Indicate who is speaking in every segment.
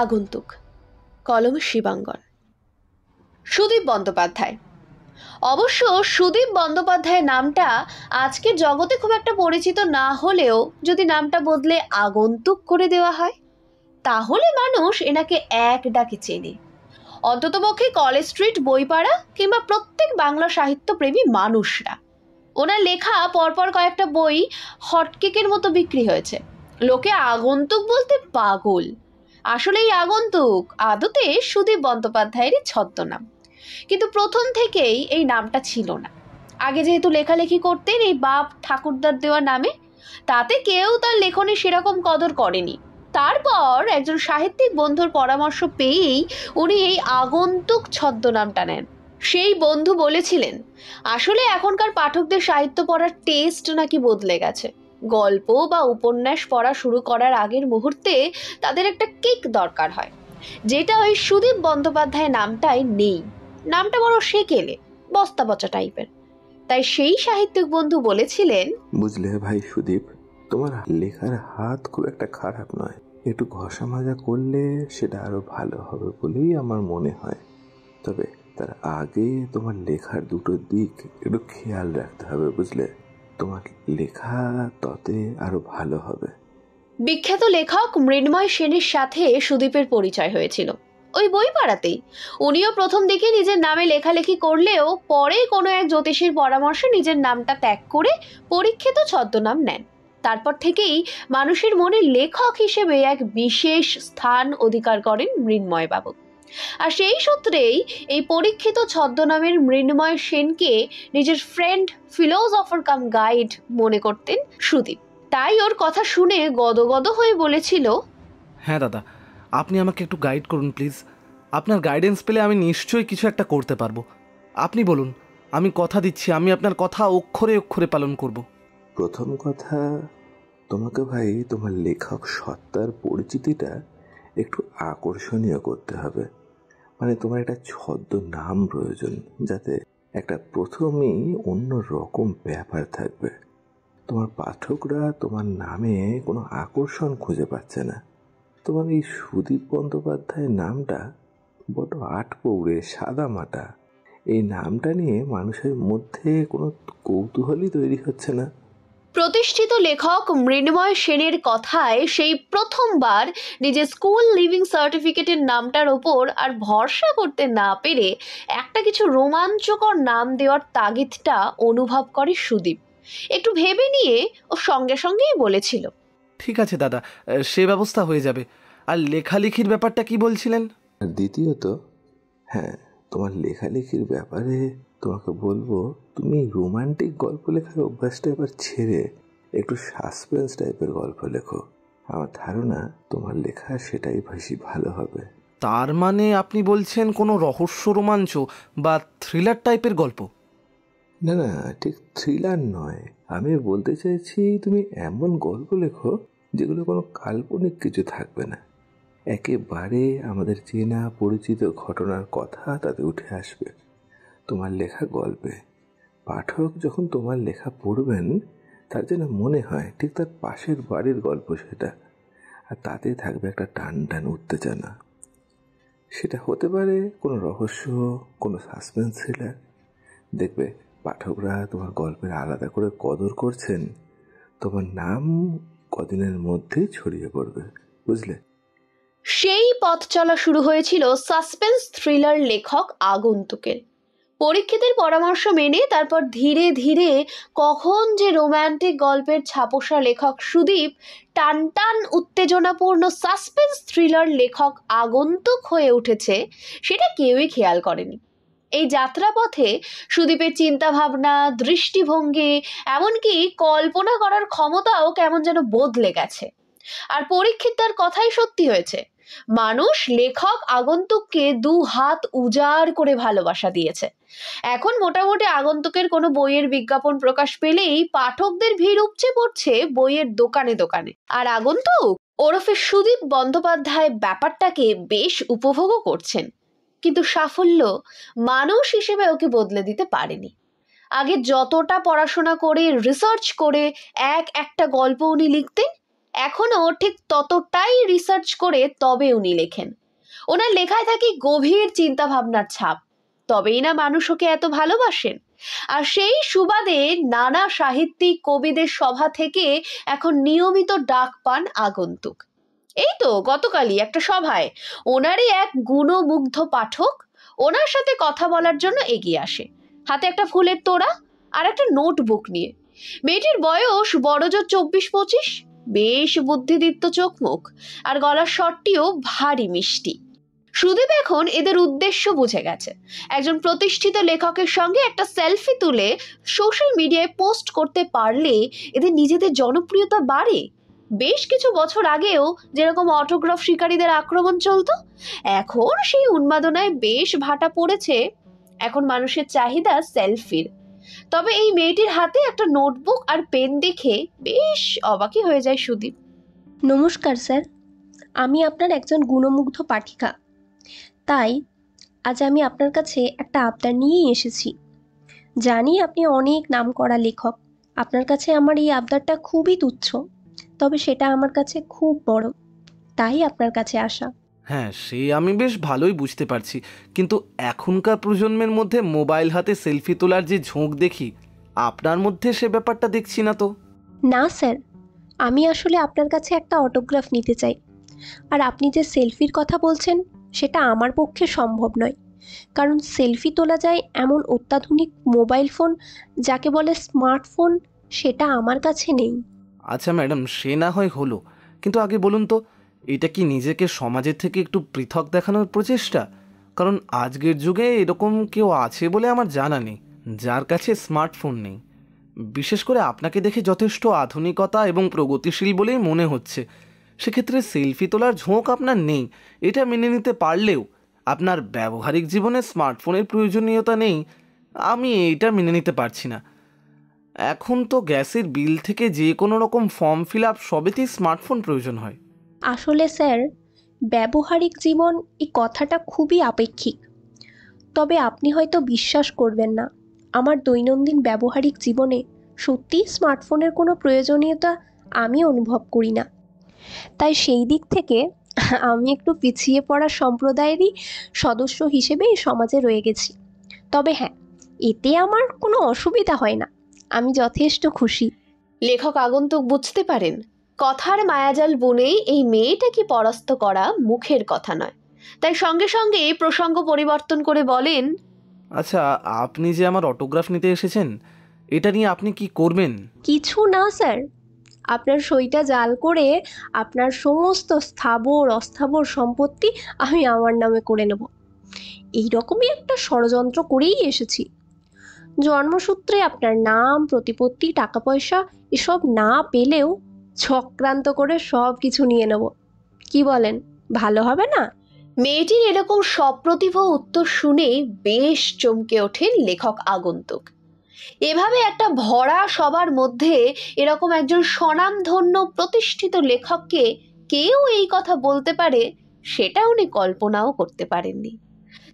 Speaker 1: আগন্তুক, কলমে শিবাঙ্গন। সুদীপ বন্দ্যোপাধ্যায়। অবশ্য সুদীপ বন্দ্যোপাধ্যায় নামটা আজকের জগতে খুব একটা পরিচিত না হলেও যদি নামটা বদলে আগন্তুক করে দেওয়া হয় তাহলে মানুষ এনাকে এক ডাকে চেনে। অন্ততপক্ষে কলেজ স্ট্রিট, বইপাড়া কিংবা প্রত্যেক বাংলা সাহিত্যপ্রেমী মানুষরা। ওনার লেখা পরপর কয়েকটা বই হটকেকের মতো বিক্রি হয়েছে। লোকে আগন্তুক বলতে পাগল। আসলে এই আগন্তুক আদতে সুদীপ বন্দ্যোপাধ্যায়েরই ছদ্মনাম, কিন্তু প্রথম থেকেই এই নামটা ছিল না। আগে যেহেতু লেখালেখি করতেন এই বাপ ঠাকুরদার দেওয়া নামে, তাতে কেউ তার লেখনী সেরকম কদর করেনি। তারপর একজন সাহিত্যিক বন্ধুর পরামর্শ পেয়েই উনি এই আগন্তুক ছদ্মনামটা নেন। সেই বন্ধু বলেছিলেন, আসলে এখনকার পাঠকদের সাহিত্য পড়ার টেস্ট নাকি বদলে গেছে। গল্প বা উপন্যাস পড়া শুরু করার আগের মুহূর্তে তাদের একটা কিক দরকার হয়, যেটা ওই সুদীপ বন্দ্যোপাধ্যায় নামটাই নেই। নামটা বড় সেকেলে, বস্তা পচা টাইপের। তাই সেই সাহিত্যিক বন্ধু বলেছিলেন,
Speaker 2: বুঝলে ভাই সুদীপ, তোমার লেখার হাত খুব একটা খারাপ নয়, একটু ঘষা মাজা করলে সেটা আরো ভালো হবে বলেই আমার মনে হয়। তবে তার আগে তোমার লেখার দুটো দিক একটু খেয়াল রাখতে হবে, বুঝলে? তোমার লেখা ততে আরো ভালো হবে।
Speaker 1: বিখ্যাত লেখক মৃন্ময় সেনের সাথে সুদীপের পরিচয় হয়েছিল ওই বইপাড়াতেই। উনিও প্রথম দিকে নিজের নামে লেখালেখি করলেও পরে কোনো এক জ্যোতিষীর পরামর্শে নিজের নামটা ত্যাগ করে পরীক্ষিত ছদ্মনাম নেন। তারপর থেকেই মানুষের মনে লেখক হিসেবে এক বিশেষ স্থান অধিকার করেন মৃন্ময় বাবু। আর সেই সূত্রেই এই পরীক্ষিত ছদ্মনামের মৃন্ময় সেনকে নিজের ফ্রেন্ড, ফিলোসফার কাম গাইড মনে করতেন সুদীপ। তাই ওর কথা শুনে গদগদ হয়ে বলেছিল,
Speaker 3: হ্যাঁ দাদা, আপনি আমাকে একটু গাইড করুন প্লিজ। আপনার গাইডেন্স পেলে আমি নিশ্চয়ই কিছু একটা করতে পারবো। আপনি বলুন, আমি কথা দিচ্ছি আমি আপনার কথা অক্ষরে অক্ষরে পালন করব।
Speaker 2: প্রথম কথা, তোমাকে ভাই তোমার লেখক সত্তার পরিচিতিটা একটু আকর্ষণীয় করতে হবে। মানে তোমার একটা ছদ্মনাম প্রয়োজন, যাতে একটা প্রথমেই অন্য রকম ব্যাপার থাকবে। তোমার পাঠকরা তোমার নামে কোনো আকর্ষণ খুঁজে পাচ্ছে না। তোমার এই সুদীপ বন্দ্যোপাধ্যায়ের নামটা বড় আটপৌড়ে, সাদামাটা। এই নামটা নিয়ে মানুষের মধ্যে কোনো কৌতূহলই তৈরি হচ্ছে না।
Speaker 1: প্রতিষ্ঠিত লেখক মৃন্ময় সেনের কথায় সেই প্রথমবার নিজের স্কুল লিভিং সার্টিফিকেটের নামটার ওপর আর ভরসা করতে না পেরে একটা কিছু রোমাঞ্চকর নাম দেওয়ার তাগিদটা অনুভব করে সুদীপ। একটু ভেবে নিয়ে ও সঙ্গে সঙ্গেই বলেছিল,
Speaker 3: ঠিক আছে দাদা, সে ব্যবস্থা হয়ে যাবে। আর লেখালেখির ব্যাপারটা কি বলছিলেন?
Speaker 2: আর দ্বিতীয়ত, হ্যাঁ, তোমার লেখালেখির ব্যাপারে তোমাকে বলবো, তুমি রোমান্টিক গল্প লেখার অভ্যাসটা এবার ছেড়ে একটু সাসপেন্স টাইপের গল্প লেখো। আমার ধারণা তোমার লেখা সেটাই বেশি ভালো হবে।
Speaker 3: তার মানে আপনি বলছেন কোনো রহস্য, রোমাঞ্চ বা থ্রিলার টাইপের গল্প?
Speaker 2: না না, ঠিক থ্রিলার নয়। আমি বলতে চাইছি তুমি এমন গল্প লেখো যেগুলো কোনো কাল্পনিক কিছু থাকবে না। একেবারে আমাদের চেনা পরিচিত ঘটনার কথা তাতে উঠে আসবে তোমার লেখা গল্পে। পাঠক যখন তোমার লেখা পড়বেন তার যেন মনে হয় ঠিক তার পাশের বাড়ির গল্প সেটা। আর তাতে থাকবে একটা টান টান উত্তেজনা। সেটা হতে পারে কোনো রহস্য, কোনো সাসপেন্স থ্রিলার। দেখবে পাঠকরা তোমার গল্পের আলাদা করে কদর করছেন। তোমার নাম কদিনের মধ্যেই ছড়িয়ে পড়বে, বুঝলে?
Speaker 1: সেই পথ চলা শুরু হয়েছিল সাসপেন্স থ্রিলার লেখক আগন্তুকের। পরীক্ষিতের পরামর্শ মেনে তারপর ধীরে ধীরে কখন যে রোম্যান্টিক গল্পের ছাপোষা লেখক সুদীপ টানটান উত্তেজনাপূর্ণ সাসপেন্স থ্রিলার লেখক আগন্তুক হয়ে উঠেছে সেটা কেউই খেয়াল করেনি। এই যাত্রাপথে সুদীপের চিন্তাভাবনা, দৃষ্টিভঙ্গি, এমনকি কল্পনা করার ক্ষমতাও কেমন যেন বদলে গেছে। আর পরীক্ষিত তার কথাই সত্যি হয়েছে। মানুষ লেখক আগন্তুককে দু হাত উজাড় করে ভালোবাসা দিয়েছে। এখন মোটামুটি আগন্তুকের কোনো বইয়ের বিজ্ঞাপন প্রকাশ পেলেই পাঠকদের ভিড় উপচে পড়ছে বইয়ের দোকানে দোকানে। আর আগন্তুক ওরফে সুদীপ বন্দ্যোপাধ্যায় ব্যাপারটাকে বেশ উপভোগও করছেন। কিন্তু সাফল্য মানুষ হিসেবে ওকে বদলে দিতে পারেনি। আগে যতটা পড়াশোনা করে, রিসার্চ করে একটা গল্প উনি লিখতেন, এখনও ঠিক ততটাই রিসার্চ করে তবে উনি লেখেন। ওনার লেখায় থাকে গভীর চিন্তা ভাবনার ছাপ, তবেই না মানুষ ওকে এত ভালোবাসেন। আর সেই সুবাদে নানা সাহিত্যিক কবিদের সভা থেকে এখন নিয়মিত ডাক পান আগন্তুক। এই তো গতকালই একটা সভায় ওনারই এক গুণমুগ্ধ পাঠক ওনার সাথে কথা বলার জন্য এগিয়ে আসে, হাতে একটা ফুলের তোড়া আর একটা নোটবুক নিয়ে। মেয়েটির বয়স বড়জোর 24-25, বেশ বুদ্ধিদীপ্ত চোখ মুখ, আর গলার স্বরটিও ভারী মিষ্টি। সুদীপ এখন এদের উদ্দেশ্য বুঝে গেছে। একজন প্রতিষ্ঠিত লেখকের সঙ্গে একটা সেলফি তুলে সোশ্যাল মিডিয়ায় পোস্ট করতে পারলে এদের নিজেদের জনপ্রিয়তা বাড়ে। বেশ কিছু বছর আগেও যেরকম অটোগ্রাফ শিকারীদের আক্রমণ চলতো, এখন সেই উন্মাদনায় বেশ ভাটা পড়েছে। এখন মানুষের চাহিদা সেলফির। তবে এই মেয়েটির হাতে একটা নোটবুক আর পেন দেখে বেশ অবাকই হয়ে যায় সুদীপ।
Speaker 4: নমস্কার স্যার, আমি আপনার একজন গুণমুগ্ধ পাঠিকা। তাই আজ আমি আপনার কাছে একটা আবদার নিয়েই এসেছি। জানি আপনি অনেক নামকরা লেখক, আপনার কাছে আমার এই আবদারটা খুবই তুচ্ছ, তবে সেটা আমার কাছে খুব বড়, তাই আপনার কাছে আসা।
Speaker 3: হ্যাঁ, সে আমি বেশ ভালোই বুঝতে পারছি, কিন্তু এখনকার প্রজন্মের মধ্যে মোবাইল হাতে সেলফি তোলার যে ঝোঁক দেখি, আপনার মধ্যে সে ব্যাপারটা দেখছি না তো।
Speaker 4: না স্যার, আমি আসলে আপনার কাছে একটা অটোগ্রাফ নিতে চাই। আর আপনি যে সেলফির কথা বলছেন সেটা আমার পক্ষে সম্ভব নয়, কারণ সেলফি তোলা যায় এমন অত্যাধুনিক মোবাইল ফোন, যাকে বলে স্মার্টফোন, সেটা আমার কাছে নেই।
Speaker 3: আচ্ছা ম্যাডাম, সে না হয় হলো, কিন্তু আগে বলুন তো, এটা কি নিজেকে সমাজের থেকে একটু পৃথক দেখানোর প্রচেষ্টা? কারণ আজকের যুগে এরকম কেউ আছে বলে আমার জানা নেই যার কাছে স্মার্টফোন নেই। বিশেষ করে আপনাকে দেখে যথেষ্ট আধুনিকতা এবং প্রগতিশীল বলেই মনে হচ্ছে। সেক্ষেত্রে সেলফি তোলার ঝোঁক আপনার নেই, এটা মেনে নিতে পারলেও আপনার ব্যবহারিক জীবনে স্মার্টফোনের প্রয়োজনীয়তা নেই, আমি এটা মেনে নিতে পারছি না। এখন তো গ্যাসের বিল থেকে যে কোনো রকম ফর্ম ফিল আপ সবেতেই স্মার্টফোন প্রয়োজন হয়।
Speaker 4: আসলে স্যার, ব্যবহারিক জীবন এই কথাটা খুবই আপেক্ষিক। তবে আপনি হয়তো বিশ্বাস করবেন না, আমার দৈনন্দিন ব্যবহারিক জীবনে সত্যিই স্মার্টফোনের কোনো প্রয়োজনীয়তা আমি অনুভব করি না। তাই সেই দিক থেকে আমি একটু পিছিয়ে পড়া সম্প্রদায়েরই সদস্য হিসেবে এই সমাজে রয়ে গেছি। তবে হ্যাঁ, এতে আমার কোনো অসুবিধা হয় না, আমি যথেষ্ট খুশি।
Speaker 1: লেখক আগন্তুক বুঝতে পারেন কথার মায়াজাল বুনেই এই মেয়েটাকে পরাস্ত করা মুখের কথা নয়। তাই সঙ্গে সঙ্গে প্রসঙ্গ পরিবর্তন করে বলেন,
Speaker 3: আচ্ছা, আপনি যে আমার অটোগ্রাফ নিতে এসেছেন, এটা নিয়ে আপনি কি করবেন?
Speaker 4: কিছু না স্যার, আপনার সইটা জাল করে আপনার সমস্ত স্থাবর অস্থাবর সম্পত্তি আমি আমার নামে করে নেব। এই রকমই একটা ষড়যন্ত্র করেই এসেছি। জন্মসূত্রে আপনার নাম, প্রতিপত্তি, টাকা পয়সা এসব না পেলেও চক্রান্ত করে সব কিছু নিয়ে নেব। কি বলেন, ভালো হবে না?
Speaker 1: মেয়েটির এরকম সপ্রতিভ উত্তর শুনে বেশ চমকে ওঠেন লেখক আগন্তুক। এভাবে একটা ভরা সবার মধ্যে এরকম একজন স্বনামধন্য প্রতিষ্ঠিত লেখককে কেউ এই কথা বলতে পারে, সেটা উনি কল্পনাও করতে পারেননি।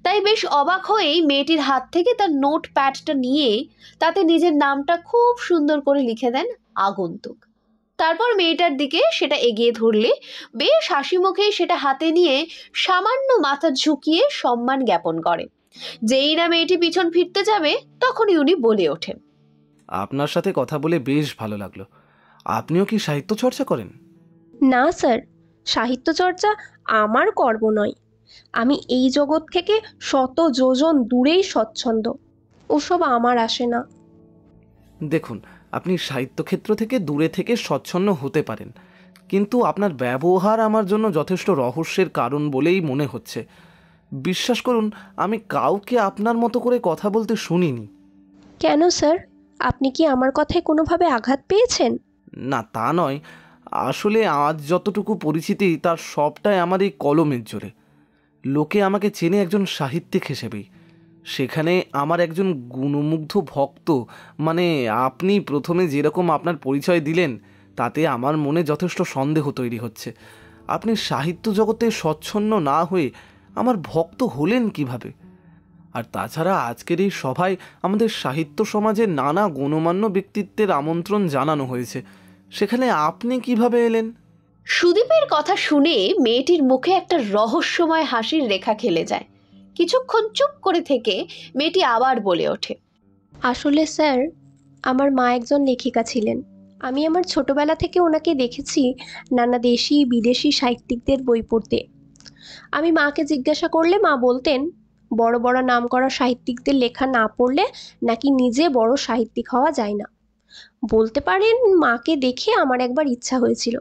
Speaker 1: তাই বেশ অবাক হয়েই মেয়েটির হাত থেকে তার নোট প্যাডটা নিয়ে তাতে নিজের নামটা খুব সুন্দর করে লিখে দেন আগন্তুক। তারপর মেয়েটার দিকে সেটা এগিয়ে ধরলে বেশ হাসি মুখেই সেটা হাতে নিয়ে সামান্য মাথা ঝুঁকিয়ে সম্মান জ্ঞাপন করে। যেই না মেয়েটি পিছন ফিরতে যাবে তখনই উনি বলে ওঠেন,
Speaker 3: আপনার সাথে কথা বলে বেশ ভালো লাগলো। আপনিও কি সাহিত্য চর্চা করেন?
Speaker 4: না স্যার, সাহিত্য চর্চা আমার কর্ম নয়। আমি এই জগৎ থেকে শত যোজন দূরেই স্বচ্ছন্দ, ওসব আমার আসে না।
Speaker 3: দেখুন, আপনি সাহিত্যক্ষেত্র থেকে দূরে থেকে স্বচ্ছন্ন হতে পারেন, কিন্তু আপনার ব্যবহার আমার জন্য যথেষ্ট রহস্যের কারণ বলেই মনে হচ্ছে। বিশ্বাস করুন, আমি কাউকে আপনার মতো করে কথা বলতে শুনিনি।
Speaker 4: কেন স্যার, আপনি কি আমার কথায় কোনোভাবে আঘাত পেয়েছেন?
Speaker 3: না, তা নয়। আসলে আজ যতটুকু পরিচিতি তার সবটাই আমার এই কলমের জোরে। লোকে আমাকে চেনে একজন সাহিত্যিক হিসেবেই, সেখানে আমার একজন গুণমুগ্ধ ভক্ত, মানে আপনি প্রথমে যেরকম আপনার পরিচয় দিলেন তাতে আমার মনে যথেষ্ট সন্দেহ তৈরি হচ্ছে। আপনি সাহিত্য জগতে স্বচ্ছন্ন না হয়ে আমার ভক্ত হলেন কিভাবে? আর তাছাড়া আজকের এই সভায় আমাদের সাহিত্য সমাজের নানা গণ্যমান্য ব্যক্তিত্বের আমন্ত্রণ জানানো হয়েছে, সেখানে আপনি কিভাবে এলেন?
Speaker 1: সুদীপের কথা শুনে মেয়েটির মুখে একটা রহস্যময় হাসির রেখা খেলে যায়। কিছুক্ষণ চুপ করে থেকে মেয়েটি আবার বলে ওঠে,
Speaker 4: আসলে স্যার, আমার মা একজন লেখিকা ছিলেন। আমি আমার ছোটবেলা থেকে ওনাকে দেখেছি নানা দেশি বিদেশি সাহিত্যিকদের বই পড়তে। আমি মাকে জিজ্ঞাসা করলে মা বলতেন, বড় বড় নামকরা সাহিত্যিকদের লেখা না পড়লে নাকি নিজে বড় সাহিত্যিক হওয়া যায় না। বলতে পারেন মাকে দেখে আমার একবার ইচ্ছা হয়েছিল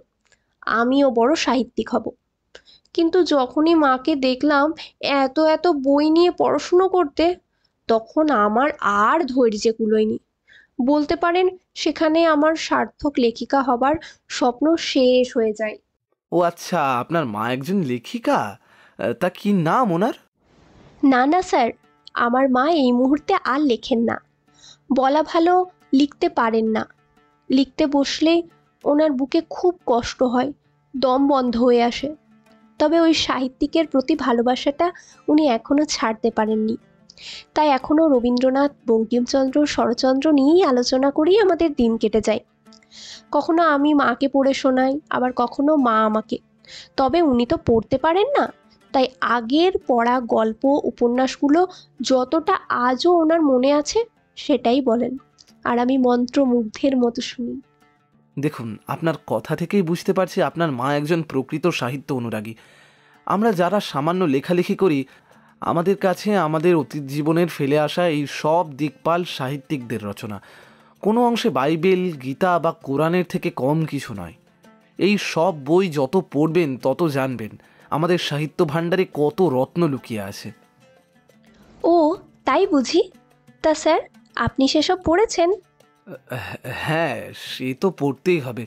Speaker 4: আমিও বড় সাহিত্যিক হব। কিন্তু যখনই মাকে দেখলাম এত এত বই নিয়ে পড়াশুনো করতে, তখন আমার আর ধৈর্যে কুলোয়নি। বলতে পারেন সেখানে আমার সার্থক লেখিকা হবার স্বপ্ন শেষ হয়ে যায়।
Speaker 3: ও আচ্ছা, আপনার মা একজন লেখিকা। তা কি নাম ওনার?
Speaker 4: না না স্যার, আমার মা এই মুহূর্তে আর লেখেন না। বলা ভালো, লিখতে পারেন না। লিখতে বসলে ওনার বুকে খুব কষ্ট হয়, দম বন্ধ হয়ে আসে। তবে ওই সাহিত্যিকের প্রতি ভালোবাসাটা উনি এখনো ছাড়তে পারেননি। তাই এখনো রবীন্দ্রনাথ, বঙ্কিমচন্দ্র, শরৎচন্দ্র নিয়েই আলোচনা করেই আমাদের দিন কেটে যায়। কখনো আমি মাকে পড়ে শোনাই, আবার কখনো মা আমাকে। তবে উনি তো পড়তে পারেন না, তাই আগের পড়া গল্প উপন্যাসগুলো যতটা আজও ওনার মনে আছে সেটাই বলেন, আর আমি মন্ত্রমুগ্ধের মতো শুনি।
Speaker 3: দেখুন, আপনার কথা থেকেই বুঝতে পারছি আপনার মা একজন প্রকৃত সাহিত্য অনুরাগী। আমরা যারা সামান্য লেখালেখি করি, আমাদের কাছে আমাদের অতীত জীবনের ফেলে আসা এই সব দিকপাল সাহিত্যিকদের রচনা। কোনো অংশে বাইবেল, গীতা বা কোরআনের থেকে কম কিছু নয়। এই সব বই যত পড়বেন তত জানবেন আমাদের সাহিত্য ভাণ্ডারে কত রত্ন লুকিয়ে আছে।
Speaker 4: ও তাই বুঝি? তা স্যার, আপনি সেসব পড়েছেন?
Speaker 3: হ্যাঁ, সে তো পড়তেই হবে।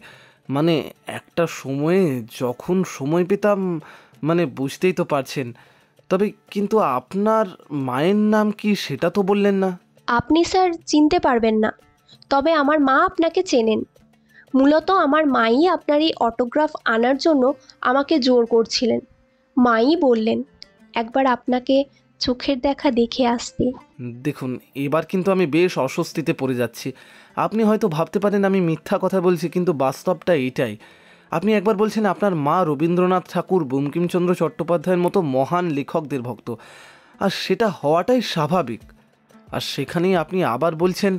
Speaker 3: মানে একটা সময়ে যখন সময় পেতাম, মানে বুঝতেই তো পারছেন। তবে কিন্তু আপনার মায়ের নাম কি সেটা তো বললেন না।
Speaker 4: আপনি স্যার চিনতে পারবেন না, তবে আমার মা আপনাকে চেনেন। মূলত আমার মাই আপনার এই অটোগ্রাফ আনার জন্য আমাকে জোর করছিলেন। মাই বললেন একবার আপনাকে চোখের দেখা দেখে আসতে।
Speaker 3: দেখুন, এবার কিন্তু আমি বেশ অস্বস্তিতে পড়ে যাচ্ছি। আপনি হয়তো ভাবতে পারেন আমি মিথ্যা কথা বলছি, কিন্তু বাস্তবটা এইটাই। আপনি একবার বলছেন আপনার মা রবীন্দ্রনাথ ঠাকুর, বঙ্কিমচন্দ্র চট্টোপাধ্যায়ের মতো মহান লেখকদের ভক্ত, আর সেটা হওয়াটাই স্বাভাবিক। আর সেখানেই আপনি আবার বলছেন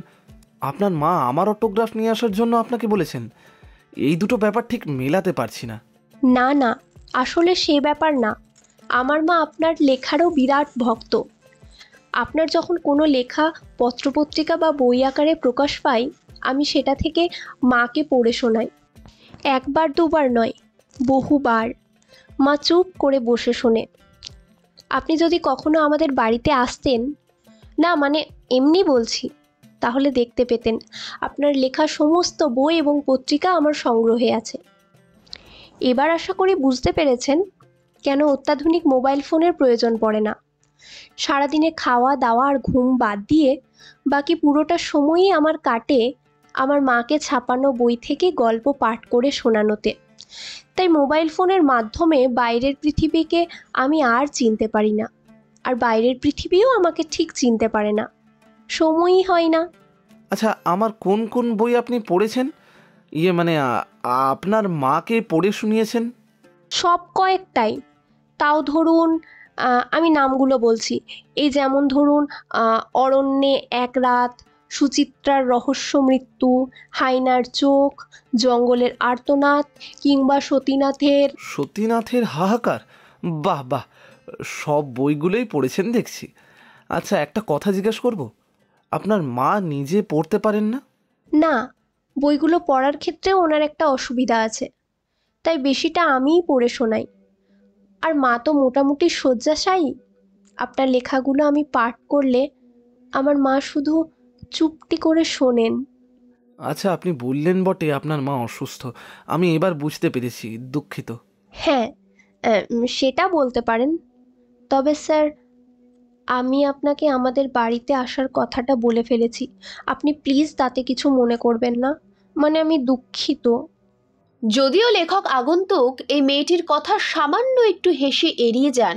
Speaker 3: আপনার মা আমার অটোগ্রাফ নিয়ে আসার জন্য আপনাকে বলেছেন। এই দুটো ব্যাপার ঠিক মেলাতে পারছি না।
Speaker 4: না না, আসলে সে ব্যাপার না। আমার মা আপনার লেখারও বিরাট ভক্ত। আপনার যখন কোনো লেখা পত্রপত্রিকা বা বই আকারে প্রকাশ পায়, আমি সেটা থেকে মাকে পড়ে শোনাই। একবার দুবার নয়, বহুবার। মা চুপ করে বসে শোনে। আপনি যদি কখনো আমাদের বাড়িতে আসতেন, না মানে এমনি বলছি, তাহলে দেখতে পেতেন আপনার লেখা সমস্ত বই এবং পত্রিকা আমার সংগ্রহে আছে। এবার আশা করি বুঝতে পেরেছেন কেন অত্যাধুনিক মোবাইল ফোনের প্রয়োজন পড়ে না। সারাদিনে খাওয়া দাওয়া আর ঘুম বাদ দিয়ে বাকি পুরোটা সময়ই আমার কাটে আমার মাকে ছাপানো বই থেকে গল্প পাঠ করে শোনানোতে। তাই মোবাইল ফোনের মাধ্যমে বাইরের পৃথিবীকে আমি আর চিনতে পারি না, আর বাইরের পৃথিবীও আমাকে ঠিক চিনতে পারে না। সময়ই হয় না।
Speaker 3: আচ্ছা, আমার কোন কোন বই আপনি পড়েছেন? মানে আপনার মাকে পড়ে শুনিয়েছেন?
Speaker 4: সব কয়েকটাই। তাও ধরুন, আমি নামগুলো বলছি। এই যেমন ধরুন, অরণ্যে এক রাত, সুচিত্রার রহস্য মৃত্যু, হায়নার চোখ, জঙ্গলের আর্তনাদ, কিংবা
Speaker 3: সতীনাথের হাহাকার। বাহ বাহ, সব বইগুলোই পড়েছেন দেখছি। আচ্ছা, একটা কথা জিজ্ঞেস করব, আপনার মা নিজে পড়তে পারেন না?
Speaker 4: না, বইগুলো পড়ার ক্ষেত্রে ওনার একটা অসুবিধা আছে, তাই বেশিটা আমিই পড়ে শোনাই। আর মা তো মোটামুটি শয্যাশায়ী। আপনার লেখাগুলো আমি পাঠ করলে আমার মা শুধু চুপটি করে শোনেন।
Speaker 3: আচ্ছা, আপনি বললেন বটে আপনার মা অসুস্থ। আমি এবার বুঝতে পেরেছি, দুঃখিত।
Speaker 4: হ্যাঁ, সেটা বলতে পারেন। তবে স্যার, আমি আপনাকে আমাদের বাড়িতে আসার কথাটা বলে ফেলেছি। আপনি প্লিজ তাতে কিছু মনে করবেন না। মানে আমি দুঃখিত।
Speaker 1: যদিও লেখক আগন্তুক এই মেয়েটির কথা সামান্য একটু হেসে এড়িয়ে যান,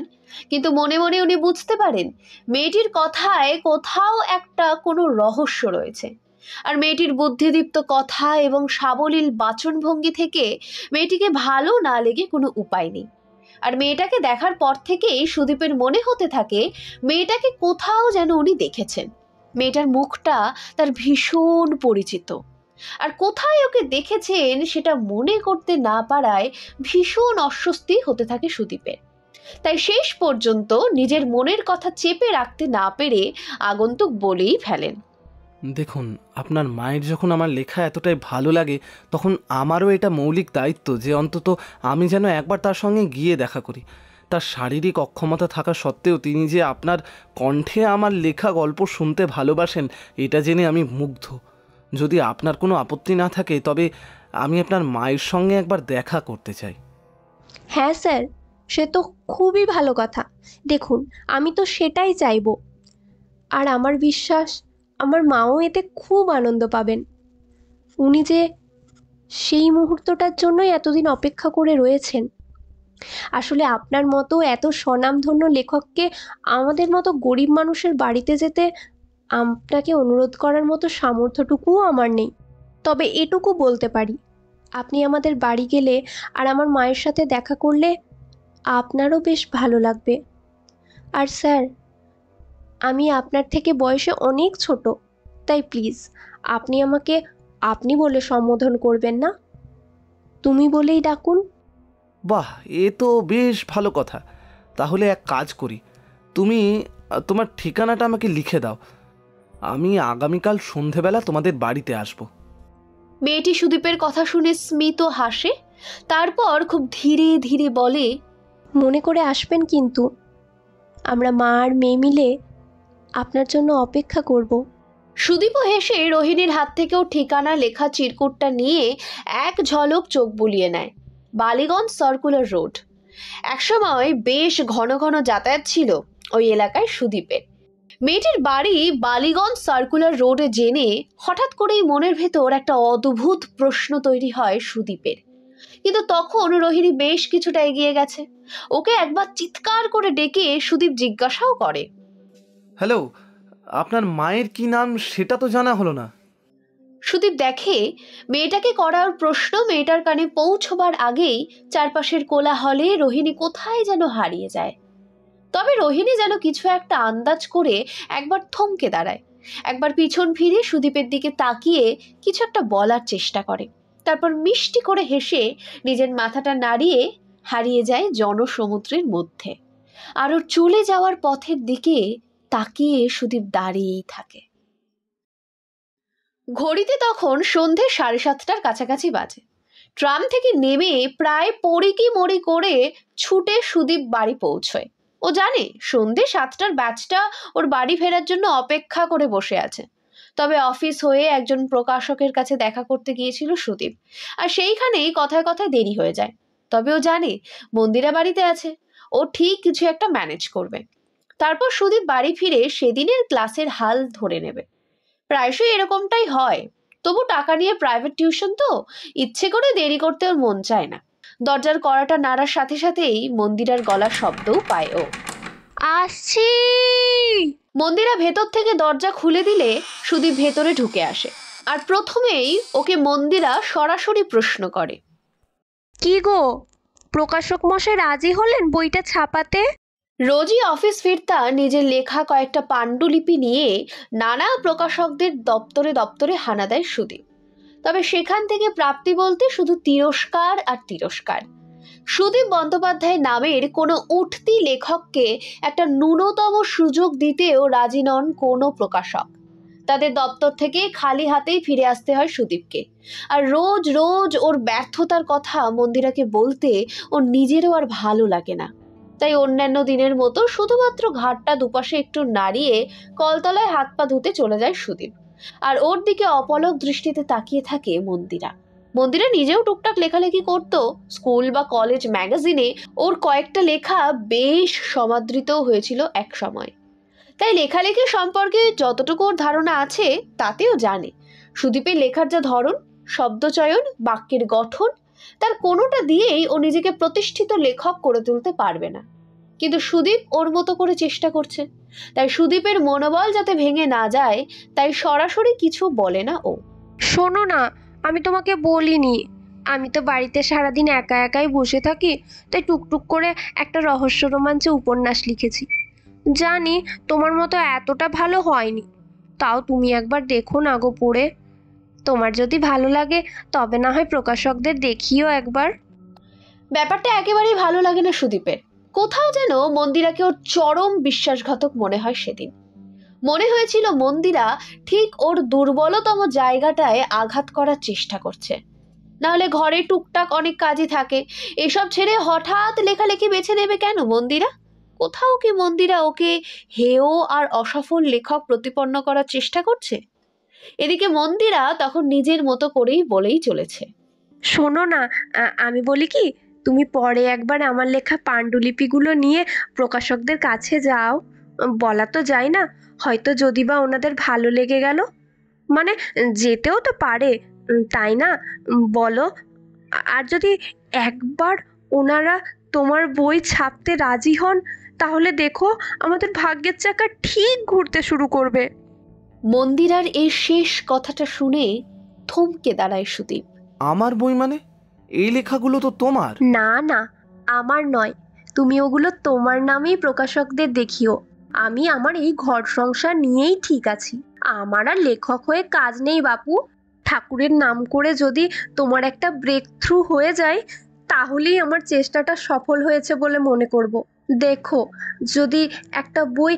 Speaker 1: কিন্তু মনে মনে উনি বুঝতে পারেন মেয়েটির কথায় কোথাও একটা কোনো রহস্য রয়েছে। আর মেয়েটির বুদ্ধিদীপ্ত কথা এবং সাবলীল বাচনভঙ্গি থেকে মেয়েটিকে ভালো না লেগে কোনো উপায় নেই। আর মেয়েটাকে দেখার পর থেকেই সুদীপের মনে হতে থাকে মেয়েটাকে কোথাও যেন উনি দেখেছেন। মেয়েটার মুখটা তার ভীষণ পরিচিত, আর কোথায় ওকে দেখেছেন সেটা মনে করতে না পারায় ভীষণ অস্বস্তি হতে থাকে সুদীপের। তাই শেষ পর্যন্ত নিজের মনের কথা চেপে রাখতে না পেরে আগন্তুক বলেই ফেলেন,
Speaker 3: দেখুন, আপনার মায়ের যখন আমার লেখা এতটাই ভালো লাগে, তখন আমারও এটা মৌলিক দায়িত্ব যে অন্তত আমি যেন একবার তার সঙ্গে গিয়ে দেখা করি। তার শারীরিক অক্ষমতা থাকা সত্ত্বেও তিনি যে আপনার কণ্ঠে আমার লেখা গল্প শুনতে ভালোবাসেন, এটা জেনে আমি মুগ্ধ। যদি আপনার কোনো আপত্তি না থাকে তবে আমি আপনার মায়ের সঙ্গে একবার দেখা করতে চাই।
Speaker 4: হ্যাঁ স্যার, সে তো খুবই ভালো কথা। দেখুন, আমি তো সেটাই চাইবো। আর আমার বিশ্বাস আমার মাও এতে খুব আনন্দ পাবেন। উনি যে সেই মুহূর্তটার জন্যই এতদিন অপেক্ষা করে রয়েছেন। আসলে আপনার মতো এত স্বনামধন্য লেখককে আমাদের মতো গরিব মানুষের বাড়িতে যেতে আপনাকে অনুরোধ করার মতো সামর্থ্যটুকুও আমার নেই। তবে এটুকু বলতে পারি, আপনি আমাদের বাড়ি গেলে আর আমার মায়ের সাথে দেখা করলে আপনারও বেশ ভালো লাগবে। আর স্যার, আমি আপনার থেকে বয়সে অনেক ছোট, তাই প্লিজ আপনি আমাকে আপনি বলে সম্বোধন করবেন না, তুমি বলেই ডাকুন।
Speaker 3: বাহ, এ তো বেশ ভালো কথা। তাহলে এক কাজ করি, তুমি তোমার ঠিকানাটা আমাকে লিখে দাও। আমি আগামীকাল সন্ধেবেলা তোমাদের বাড়িতে আসব।
Speaker 1: মেয়েটি সুদীপের কথা শুনে স্মিত হাসে, তারপর খুব ধীরে ধীরে বলে,
Speaker 4: মনে করে আসবেন কিন্তু। আমরা মা আর মেয়ে মিলে আপনার জন্য অপেক্ষা করব।
Speaker 1: সুদীপও হেসে রোহিণীর হাত থেকেও ঠিকানা লেখা চিরকুটটা নিয়ে এক ঝলক চোখ বুলিয়ে নেয়। Ballygunge circular road. একসময় বেশ ঘন ঘন যাতায়াত ছিল ওই এলাকায় সুদীপের। মেয়েটির বাড়ি বালিগঞ্জ সার্কুলার রোডে জেনে হঠাৎ করেই মনের ভেতর একটা অদ্ভুত প্রশ্ন তৈরি হয় সুদীপের। কিন্তু তখন রোহিণী বেশ কিছুটা এগিয়ে গেছে। ওকে একবার চিৎকার করে ডেকে সুদীপ জিজ্ঞাসাও করে,
Speaker 3: হ্যালো, আপনার মায়ের কি নাম সেটা তো জানা হলো না।
Speaker 1: সুদীপ দেখে মেয়েটাকে করার প্রশ্ন মেয়েটার কানে পৌঁছবার আগেই চারপাশের কোলাহলে রোহিণী কোথায় যেন হারিয়ে যায়। তবে রোহিণী যেন কিছু একটা আন্দাজ করে একবার থমকে দাঁড়ায়, একবার পিছন ফিরে সুদীপের দিকে তাকিয়ে কিছু একটা বলার চেষ্টা করে, তারপর মিষ্টি করে হেসে নিজের মাথাটা নাড়িয়ে হারিয়ে যায় জনসমুদ্রের মধ্যে। আর ওর চলে যাওয়ার পথের দিকে তাকিয়ে সুদীপ দাঁড়িয়েই থাকে। ঘড়িতে তখন সন্ধে 7:30টার কাছাকাছি বাজে। ট্রাম থেকে নেমে প্রায় পড়ি মরি করে ছুটে সুদীপ বাড়ি পৌঁছয়। ও জানে সন্ধে 7টার ব্যাচটা ওর বাড়ি ফেরার জন্য অপেক্ষা করে বসে আছে। তবে অফিস হয়ে একজন প্রকাশকের কাছে দেখা করতে গিয়েছিল সুদীপ, আর সেইখানেই কথায় কথায় দেরি হয়ে যায়। তবে ও জানে মন্দিরা বাড়িতে আছে, ও ঠিক কিছু একটা ম্যানেজ করবে। তারপর সুদীপ বাড়ি ফিরে সেদিনের ক্লাসের হাল ধরে নেবে। প্রায়শই এরকমটাই হয়, তবু টাকা নিয়ে প্রাইভেট টিউশন তো ইচ্ছে করে দেরি করতে ওর মন চায় না। দরজার কড়াটা নাড়ার সাথে সাথেই মন্দিরার গলার শব্দও পায় ও।
Speaker 4: আসছি।
Speaker 1: মন্দিরা ভেতর থেকে দরজা খুলে দিলে সুদীপ ভেতরে ঢুকে আসে, আর প্রথমেই ওকে মন্দিরা সরাসরি প্রশ্ন করে,
Speaker 4: কি গো, প্রকাশক মশাই রাজি হলেন বইটা ছাপাতে?
Speaker 1: রোজই অফিস ফিরতা নিজের লেখা কয়েকটা পাণ্ডুলিপি নিয়ে নানা প্রকাশকদের দপ্তরে দপ্তরে হানা দেয় সুদীপ। তবে সেখান থেকে প্রাপ্তি বলতে শুধু তিরস্কার আর তিরস্কার। সুদীপ বন্দ্যোপাধ্যায় নামের কোনো উঠতি লেখককে একটা ন্যূনতম সুযোগ দিতেও রাজি নন কোনো প্রকাশক। তাদের দপ্তর থেকে খালি হাতেই ফিরে আসতে হয় সুদীপকে। আর রোজ রোজ ওর ব্যর্থতার কথা মন্দিরাকে বলতে ওর নিজেরও আর ভালো লাগে না। তাই অন্যান্য দিনের মতো শুধুমাত্র ঘাটটা দুপাশে একটু নাড়িয়ে কলতলায় হাত পা ধুতে চলে যায় সুদীপ। আর ওর দিকে অপলক দৃষ্টিতে তাকিয়ে থাকে মন্দিরা। মন্দিরা নিজেও টুকটাক লেখালেখি করতো। স্কুল বা কলেজ ম্যাগাজিনে ওর কয়েকটা লেখা বেশ সমাদৃত হয়েছিল এক সময়। তাই লেখালেখি সম্পর্কে যতটুকু ওর ধারণা আছে তাতেও জানে সুদীপের লেখার যা ধরন, শব্দচয়ন, বাক্যের গঠন, তার কোনোটা দিয়েই ও নিজেকে প্রতিষ্ঠিত লেখক করে তুলতে পারবে না। কিন্তু সুদীপ ওর মতো করে চেষ্টা করছে। তাই সুদীপের মনোবল যাতে ভেঙে না যায় তাই সরাসরি কিছু বলে না ও।
Speaker 4: শোনো না, আমি তোমাকে বলিনি, আমি তো বাড়িতে সারাদিন একা একাই বসে থাকি, তাই টুকটুক করে একটা রহস্য রোমাঞ্চ উপন্যাস লিখেছি। জানি তোমার মতো এতটা ভালো হয়নি, তাও তুমি একবার দেখো না গো পড়ে। তোমার যদি ভালো লাগে তবে না হয় প্রকাশকদের দেখিও একবার।
Speaker 1: ব্যাপারটা একেবারেই ভালো লাগে না সুদীপের। কোথাও যেন মন্দিরাকে ওর চরম বিশ্বাসঘাতক মনে হয় সেদিন। মনে হয়েছিল মন্দিরা ঠিক ওর দুর্বলতম জায়গাটায় আঘাত করার চেষ্টা করছে। নাহলে ঘরে টুকটাক অনেক কাজই থাকে, এসব ছেড়ে হঠাৎ লেখালেখি বেছে নেবে কেন মন্দিরা? কোথাও কি মন্দিরা ওকে হেয় আর অসফল লেখক প্রতিপন্ন করার চেষ্টা করছে? এদিকে মন্দিরা তখন নিজের মতো করেই বলেই চলেছে।
Speaker 4: শোনো না, আমি বলি কি, তুমি পরে একবার আমার লেখা পাণ্ডুলিপিগুলো নিয়ে প্রকাশকদের কাছে যাও। বলা তো যায় না, হয়তো যদি বা ওনাদের ভালো লেগে গেল, মানে যেতেও তো পারে, তাই না? বলো। আর যদি একবার ওনারা তোমার বই ছাপতে রাজি হন, তাহলে দেখো আমাদের ভাগ্যের চাকা ঠিক ঘুরতে শুরু করবে।
Speaker 1: মন্দিরার এই শেষ কথাটা শুনে থমকে দাঁড়ায় সুদীপ।
Speaker 3: আমার বই মানে? এই লেখাগুলো তো তোমার।
Speaker 4: না না, আমার নয়, তুমি ওগুলো তোমার নামেই প্রকাশকদের দেখিও। আমি আমার এই ঘর সংসার নিয়েই ঠিক আছি, আমার আর লেখক হয়ে কাজ নেই বাপু। ঠাকুরের নাম করে যদি তোমার একটা ব্রেক থ্রু হয়ে যায়, তাহলেই আমার চেষ্টাটা সফল হয়েছে বলে মনে করব। দেখো, যদি একটা বই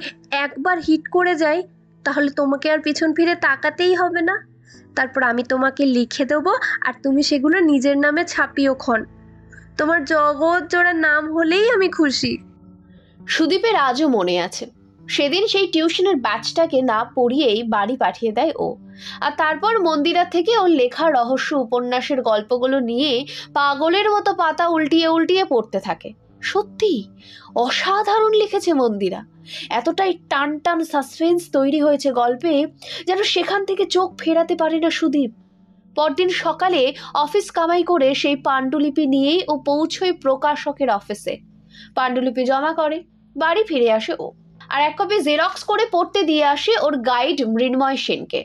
Speaker 4: একবার হিট করে যায়, তাহলে তোমাকে আর পিছন ফিরে তাকাতেই হবে না। তারপর আমি তোমাকে লিখে দেবো, আর তুমি সেগুলো নিজের নামে ছাপিও খন। তোমার জগৎ জোড়া নাম হলেই আমি খুশি।
Speaker 1: সুদীপের আজও মনে আছে সেদিন সেই টিউশনের ব্যাচটাকে না পড়িয়েই বাড়ি পাঠিয়ে দেয় ও। আর তারপর মন্দিরা থেকে ওর লেখা রহস্য উপন্যাসের গল্পগুলো নিয়ে পাগলের মতো পাতা উল্টিয়ে উল্টিয়ে পড়তে থাকে। সত্যি অসাধারণ লিখেছে মন্দিরা। এতটাই টান টান সাসপেন্স তৈরি হয়েছে গল্পে, যেন সেখান থেকে চোখ ফেরাতে পারে না সুদীপ। পরদিন সকালে অফিস কামাই করে সেই পাণ্ডুলিপি নিয়েই ও পৌঁছয় প্রকাশকের অফিসে। পাণ্ডুলিপি জমা করে বাড়ি ফিরে আসে ও, আর এক কপি জেরক্স করে পড়তে দিয়ে আসে ওর গাইড মৃন্ময় সেনকে।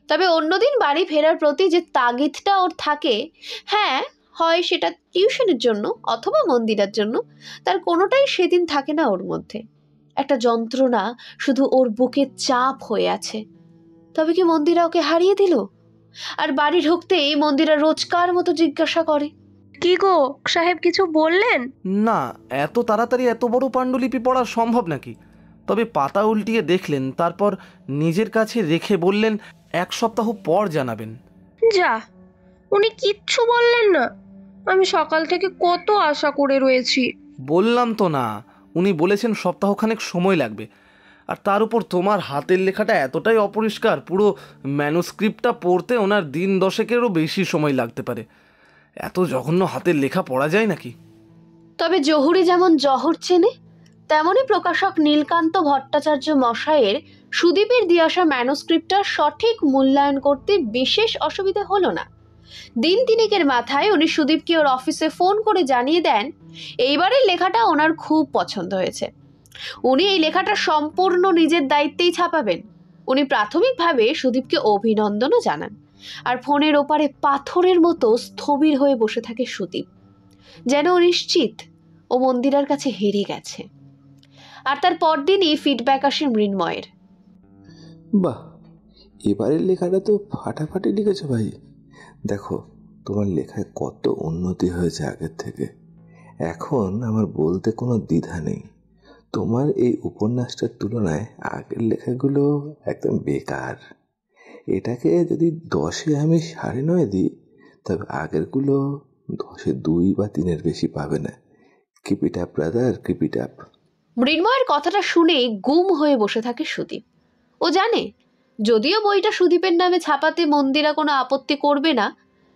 Speaker 1: তবে অন্যদিন বাড়ি ফেরার প্রতি যে তাগিদটা ওর থাকে, হ্যাঁ, হয় সেটা টিউশনের জন্য অথবা মন্দিরার জন্য, তার কোনোটাই সেদিন থাকে না ওর মধ্যে। একটা যন্ত্রণা শুধু ওর বুকে চাপ হয়ে আছে। তবে কি মন্দিরা ওকে হারিয়ে দিল? আর বাড়ি ঢুকতেই মন্দিরা রোজকার মতো জিজ্ঞাসা করে,
Speaker 4: কি গো সাহেব, কিছু বললেন?
Speaker 3: না, এত তাড়াতাড়ি এত বড় পাণ্ডুলিপি পড়া সম্ভব নাকি? তবে পাতা উল্টিয়ে দেখলেন, তারপর নিজের কাছে রেখে বললেন 1 সপ্তাহ পর জানাবেন।
Speaker 4: যা, উনি কিচ্ছু বললেন না? আমি সকাল থেকে কত আশা করে রয়েছি।
Speaker 3: বললাম তো না, উনি বলেছেন সপ্তাহখানেক সময় লাগবে। আর তার উপর তোমার হাতের লেখাটা এতটাই অপরিষ্কার, পুরো ম্যানুস্ক্রিপ্টটা পড়তে ওনার দিন 10-এরও বেশি সময় লাগতে পারে। এত জঘন্য হাতের লেখা পড়া যায় নাকি?
Speaker 1: তবে জহুরি যেমন জহর চেনে, তেমনি প্রকাশক নীলকান্ত ভট্টাচার্য মশাইয়ের সুদীপের দিয়ে আসা ম্যানুস্ক্রিপ্টটা সঠিক মূল্যায়ন করতে বিশেষ অসুবিধা হলো না। দিন তিনেকের মাথায় উনি সুদীপকে ওর অফিসে ফোন করে জানিয়ে দেন এইবারের লেখাটা ওনার খুব পছন্দ হয়েছে। উনি এই লেখাটা সম্পূর্ণ নিজের দায়িত্বেই ছাপাবেন। উনি প্রাথমিকভাবে সুদীপকে অভিনন্দনও জানান। আর ফোনের ওপারে পাথরের মতো স্থবির হয়ে বসে থাকে সুদীপ, যেন নিশ্চিত ও মন্দিরার কাছে হেরে গেছে। আর তার পরদিনই ফিডব্যাক আসে মৃন্ময়ের।
Speaker 2: বাহ, এবারের লেখাটা তো ফাটাফাটি লিখেছো ভাই। দেখো, তোমার লেখায় কত উন্নতি হয়েছে আগের থেকে। এখন আমার বলতে কোনো দ্বিধা নেই। তোমার এই উপন্যাসটার তুলনায় আগের লেখাগুলো একদম বেকার। এটাকে যদি 10-এ আমি 9.5 দিই, তবে আগেরগুলো 10-এ 2 বা 3-এর বেশি পাবে না। Keep it up brother, keep it up.
Speaker 1: মৃন্ময়ের কথাটা শুনেই গুম হয়ে বসে থাকে সুদীপ। ও জানে যদিও বইটা সুদীপের নামে ছাপাতে মন্দিরা কোনো আপত্তি করবে না,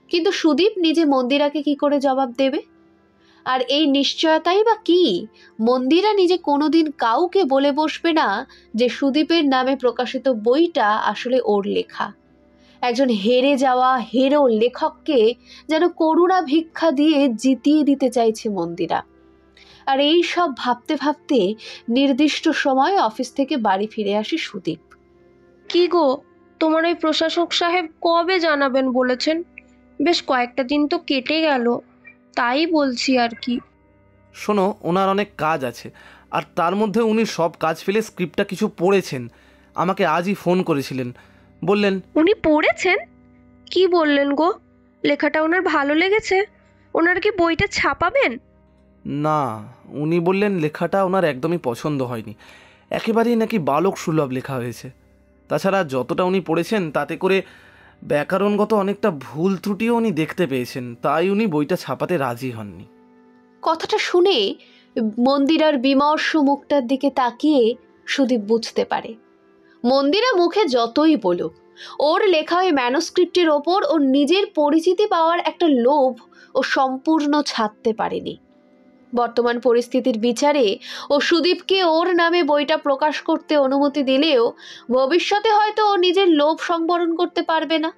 Speaker 1: কিন্তু সুদীপ নিজে মন্দিরাকে কি করে জবাব দেবে? আর এই নিশ্চয়তাই বা কি মন্দিরা নিজে কোনোদিন কাউকে বলে বসবে না যে সুদীপের নামে প্রকাশিত বইটা আসলে ওর লেখা? একজন হেরে যাওয়া হেরো লেখককে যেন করুণা ভিক্ষা দিয়ে জিতিয়ে দিতে চাইছে মন্দিরা। আর এই সব ভাবতে ভাবতে নির্দিষ্ট সময় অফিস থেকে বাড়ি ফিরে আসে সুদীপ।
Speaker 4: কি গো, তোমার ওই প্রশাসক সাহেব কবে জানাবেন বলেছেন? বেশ কয়েকটা দিন তো কেটে গেল, তাই বলছি আর কি।
Speaker 3: শোনো, ওনার অনেক কাজ আছে, আর তার মধ্যে উনি সব কাজ ফেলে স্ক্রিপ্টটা কিছু পড়েছেন। আমাকে আজই ফোন করেছিলেন, বললেন।
Speaker 4: উনি পড়েছেন? কি বললেন গো? লেখাটা ওনার ভালো লেগেছে? ওনার কি বইটা ছাপাবেন?
Speaker 3: না, উনি বললেন লেখাটা ওনার একদমই পছন্দ হয়নি, একেবারেই নাকি বালক সুলভ লেখা হয়েছে। তাছাড়া যতটা উনি পড়েছেন তাতে করে ব্যাকরণগত অনেকটা ভুল ত্রুটিও উনি দেখতে পেয়েছেন, তাই উনি বইটা ছাপাতে রাজি হননি।
Speaker 1: কথাটা শুনে মন্দিরার বিমর্ষ মুখটার দিকে তাকিয়ে সুদীপ বুঝতে পারে মন্দিরা মুখে যতই বলুক, ওর লেখা ওই ম্যানুস্ক্রিপ্টের ওপর ওর নিজের পরিচিতি পাওয়ার একটা লোভ ও সম্পূর্ণ ছাড়তে পারেনি। বর্তমান পরিস্থিতির বিচারে ও সুদীপকে ওর নামে বইটা প্রকাশ করতে অনুমতি দিলেও ভবিষ্যতে হয়তো ও নিজের লোভ সংবরণ করতে পারবে না,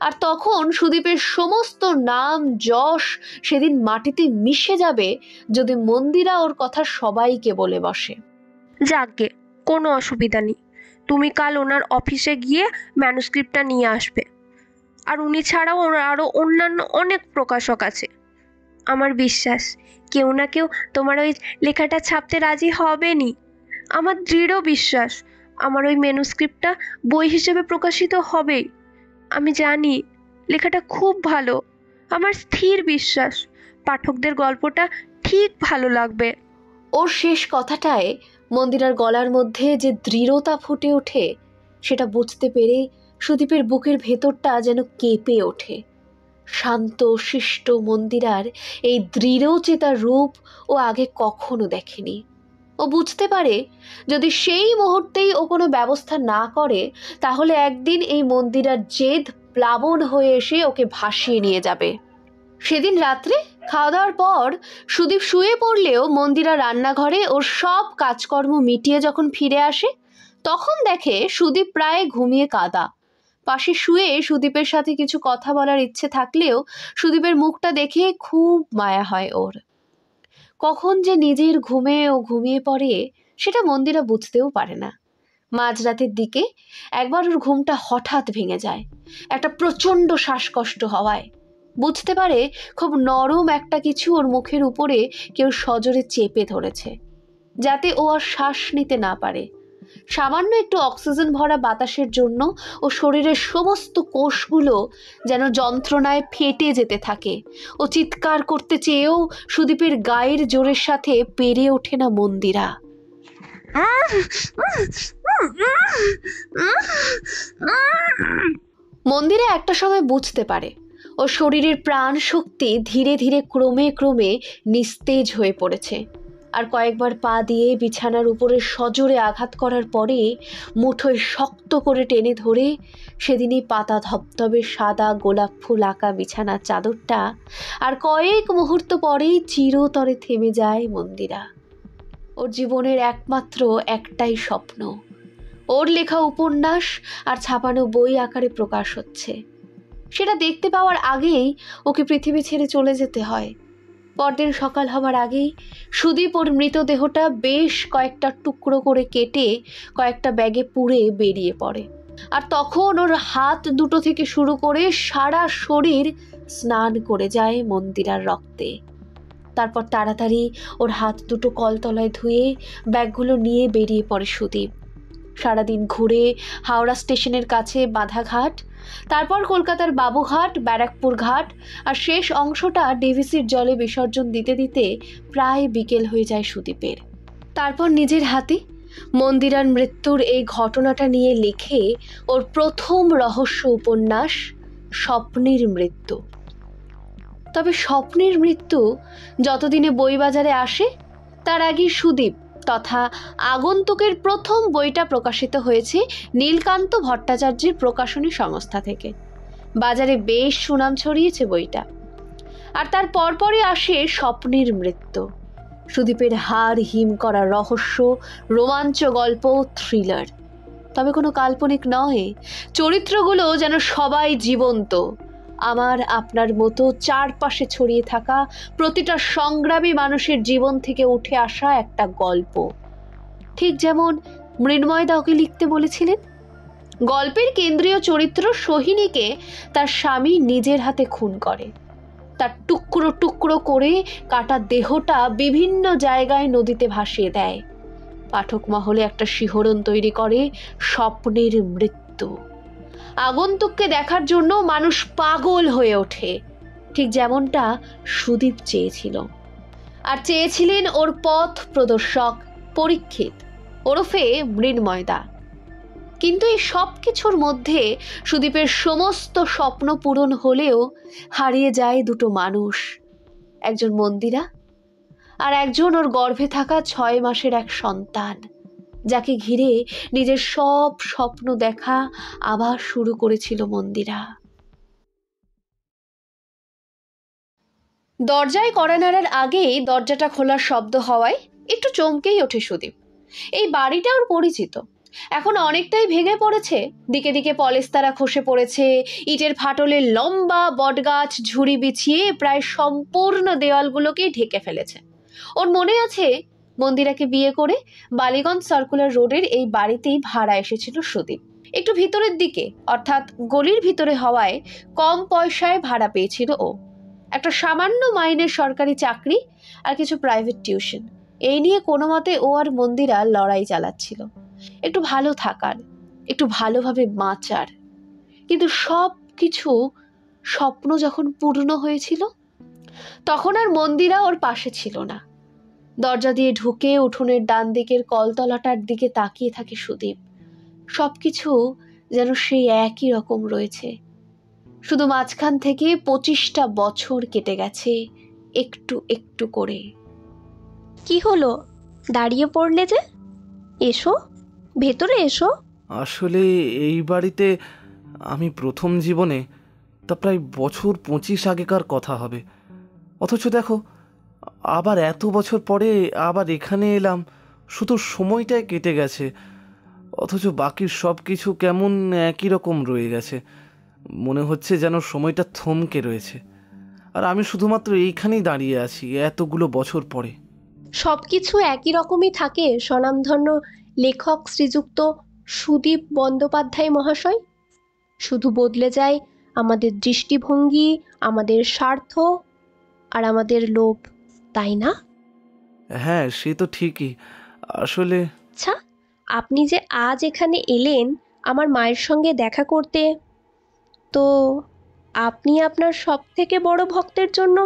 Speaker 1: আর তখন সুদীপের সমস্ত নাম যশ সেদিন মাটিতে মিশে যাবে যদি মন্দিরা ওর কথা সবাইকে বলে বসে।
Speaker 4: যাকগে, কোনো অসুবিধা নেই। তুমি কাল ওনার অফিসে গিয়ে ম্যানুস্ক্রিপ্টটা নিয়ে আসবে। আর উনি ছাড়াও আরও অন্যান্য অনেক প্রকাশক আছে। আমার বিশ্বাস কেউ না কেউ তোমার ওই লেখাটা ছাপতে রাজি হবেনি। আমার দৃঢ় বিশ্বাস আমার ওই ম্যানুস্ক্রিপ্টটা বই হিসেবে প্রকাশিত হবেই। আমি জানি লেখাটা খুব ভালো। আমার স্থির বিশ্বাস পাঠকদের গল্পটা ঠিক ভালো লাগবে।
Speaker 1: ওর শেষ কথাটায় মন্দিরার গলার মধ্যে যে দৃঢ়তা ফুটে ওঠে সেটা বুঝতে পেরে সুদীপের বুকের ভেতরটা যেন কেঁপে ওঠে। শান্ত শিষ্ট মন্দিরার এই দৃঢ়চেতা রূপ ও আগে কখনো দেখেনি। ও বুঝতে পারে যদি সেই মুহূর্তেই ও কোনো ব্যবস্থা না করে তাহলে একদিন এই মন্দিরার জেদ প্লাবন হয়ে এসে ওকে ভাসিয়ে নিয়ে যাবে। সেদিন রাত্রে খাওয়া দাওয়ার পর সুদীপ শুয়ে পড়লেও মন্দিরা রান্নাঘরে ওর সব কাজকর্ম মিটিয়ে যখন ফিরে আসে তখন দেখে সুদীপ প্রায় ঘুমিয়ে কাঁদা। পাশে শুয়ে সুদীপের সাথে কিছু কথা বলার ইচ্ছে থাকলেও সুদীপের মুখটা দেখে খুব মায়া হয় ওর। কখন যে নিজের ঘুমে ও ঘুমিয়ে পড়ে সেটা মন্দিরা বুঝতেও পারে না। মাঝরাতের দিকে একবার ওর ঘুমটা হঠাৎ ভেঙে যায় একটা প্রচণ্ড শ্বাসকষ্ট হওয়ায়। বুঝতে পারে খুব নরম একটা কিছু ওর মুখের উপরে কেউ সজোরে চেপে ধরেছে যাতে ও আর শ্বাস নিতে না পারে। সামান্য একটু অক্সিজেন ভরা বাতাসের জন্য ও শরীরের সমস্ত কোষগুলো যেন যন্ত্রণায় ফেটে যেতে থাকে। ও চিৎকার করতে চেয়েও সুদীপের গায়ের জোরের সাথে পেরে ওঠে না মন্দিরা। মন্দিরা একটা সময় বুঝতে পারে ও শরীরের প্রাণ শক্তি ধীরে ধীরে ক্রমে ক্রমে নিস্তেজ হয়ে পড়েছে। আর কয়েকবার পা দিয়ে বিছানার উপরে সজোরে আঘাত করার পরে মুঠোয় শক্ত করে টেনে ধরে সেদিনই পাতা ধবধবে সাদা গোলাপ ফুল আঁকা বিছানার চাদরটা আর কয়েক মুহূর্ত পরেই চিরতরে থেমে যায় মন্দিরা। ওর জীবনের একমাত্র একটাই স্বপ্ন, ওর লেখা উপন্যাস আর ছাপানো বই আকারে প্রকাশ হচ্ছে। সেটা দেখতে পাওয়ার আগেই ওকে পৃথিবী ছেড়ে চলে যেতে হয়। পরদিন সকাল হবার আগেই সুদীপ ওর মৃতদেহটা বেশ কয়েকটা টুকরো করে কেটে কয়েকটা ব্যাগে পুরে বেরিয়ে পড়ে। আর তখন ওর হাত দুটো থেকে শুরু করে সারা শরীর স্নান করে যায় মন্দিরার রক্তে। তারপর তাড়াতাড়ি ওর হাত দুটো কলতলায় ধুয়ে ব্যাগগুলো নিয়ে বেরিয়ে পড়ে সুদীপ। সারাদিন ঘুরে হাওড়া স্টেশনের কাছে বাঁধাঘাট, তারপর কলকাতার বাবুঘাট, ব্যারাকপুর ঘাট আর শেষ অংশটা ডিভিসির জলে বিসর্জন দিতে দিতে প্রায় বিকেল হয়ে যায় সুদীপের। তারপর নিজের হাতে মন্দিরার মৃত্যুর এই ঘটনাটা নিয়ে লেখে ওর প্রথম রহস্য উপন্যাস স্বপ্নের মৃত্যু। তবে স্বপ্নের মৃত্যু যতদিনে বই বাজারে আসে তার আগে সুদীপ তথা আগন্তুকের প্রথম বইটা প্রকাশিত হয়েছে নীলকান্ত ভট্টাচার্যের প্রকাশনী সংস্থা থেকে। বাজারে বেশ সুনাম ছড়িয়েছে বইটা। আর তার পরপরই আসে স্বপ্নের মৃত্যু, সুদীপের হাড় হিম করা রহস্য, রোমাঞ্চ গল্প, থ্রিলার। তবে কোনো কাল্পনিক নয়, চরিত্রগুলো যেন সবাই জীবন্ত, আমার আপনার মতো চারপাশে ছড়িয়ে থাকা প্রতিটা সংগ্রামী মানুষের জীবন থেকে উঠে আসা একটা গল্প। ঠিক যেমন মৃন্ময়দা ওকে লিখতে বলেছিলেন। গল্পের কেন্দ্রীয় চরিত্র সোহিনীকে তার স্বামী নিজের হাতে খুন করে, তার টুকরো টুকরো করে কাটা দেহটা বিভিন্ন জায়গায় নদীতে ভাসিয়ে দেয়। পাঠক মহলে একটা শিহরণ তৈরি করে স্বপ্নের মৃত্যু। আগন্তুককে দেখার জন্য মানুষ পাগল হয়ে ওঠে, ঠিক যেমনটা সুদীপ চেয়েছিল। আর চেয়েছিলেন ওর পথ প্রদর্শক পরীক্ষিত ওরফে মৃন্ময়দা। কিন্তু এই সব কিছুর মধ্যে সুদীপের সমস্ত স্বপ্ন পূরণ হলেও হারিয়ে যায় দুটো মানুষ, একজন মন্দিরা আর একজন ওর গর্ভে থাকা 6 মাসের এক সন্তান, যাকে ঘিরে নিজের সব স্বপ্ন দেখা আবার শুরু করেছিল মন্দিরা। দরজায় কড়া নাড়ার আগেই দরজাটা খোলার শব্দ হওয়ায় একটু চমকেই ওঠে সুদীপ। এই বাড়িটা ওর পরিচিত, এখন অনেকটাই ভেঙে পড়েছে, দিকে দিকে পলেস্তারা খসে পড়েছে, ইটের ফাটলে লম্বা বটগাছ ঝুড়ি বিছিয়ে প্রায় সম্পূর্ণ দেওয়ালগুলোকেই ঢেকে ফেলেছে। ওর মনে আছে মন্দিরাকে বিয়ে করে বালিগঞ্জ সার্কুলার রোডের এই বাড়িতেই ভাড়া এসেছিল সুদীপ। একটু ভিতরের দিকে, অর্থাৎ গলির ভিতরে হওয়ায় কম পয়সায় ভাড়া পেয়েছিল ও। একটা সামান্য মাইনের সরকারি চাকরি আর কিছু প্রাইভেট টিউশন, এই নিয়ে কোনো মতে ও আর মন্দিরা লড়াই চালাচ্ছিল একটু ভালো থাকার, একটু ভালোভাবে বাঁচার। কিন্তু সব কিছু স্বপ্ন যখন পূর্ণ হয়েছিল, তখন আর মন্দিরা ওর পাশে ছিল না। দরজা দিয়ে ঢুকে উঠোনের ডান দিকের কলতলাটার দিকে তাকিয়ে থাকে সুদীপ। সবকিছু যেন সেই একই রকম রয়েছে, শুধু মাঝখান থেকে 25টা বছর কেটে গেছে একটু একটু করে।
Speaker 4: কি হলো, দাঁড়িয়ে পড়লে যে? এসো, ভেতরে এসো।
Speaker 3: আসলে এই বাড়িতে আমি প্রথম জীবনে, তা প্রায় বছর 25 আগেকার কথা হবে। অথচ দেখো, আবার এত বছর পরে আবার এখানে এলাম, শুধু সময়টাই কেটে গেছে, অথচ বাকি সব কিছু কেমন একই রকম রয়ে গেছে। মনে হচ্ছে যেন সময়টা থমকে রয়েছে, আর আমি শুধুমাত্র এইখানেই দাঁড়িয়ে আছি এতগুলো বছর পরে।
Speaker 4: সব কিছু একই রকমই থাকে স্বনামধন্য লেখক শ্রীযুক্ত সুদীপ বন্দ্যোপাধ্যায় মহাশয়। শুধু বদলে যায় আমাদের দৃষ্টিভঙ্গি, আমাদের স্বার্থ আর আমাদের লোভ, তাই না?
Speaker 3: হ্যাঁ, সে তো ঠিকই। আসলে
Speaker 4: আচ্ছা, আপনি যে আজ এখানে এলেন আমার মায়ের সঙ্গে দেখা করতে, তো আপনি আপনার সব থেকে বড় ভক্তের জন্য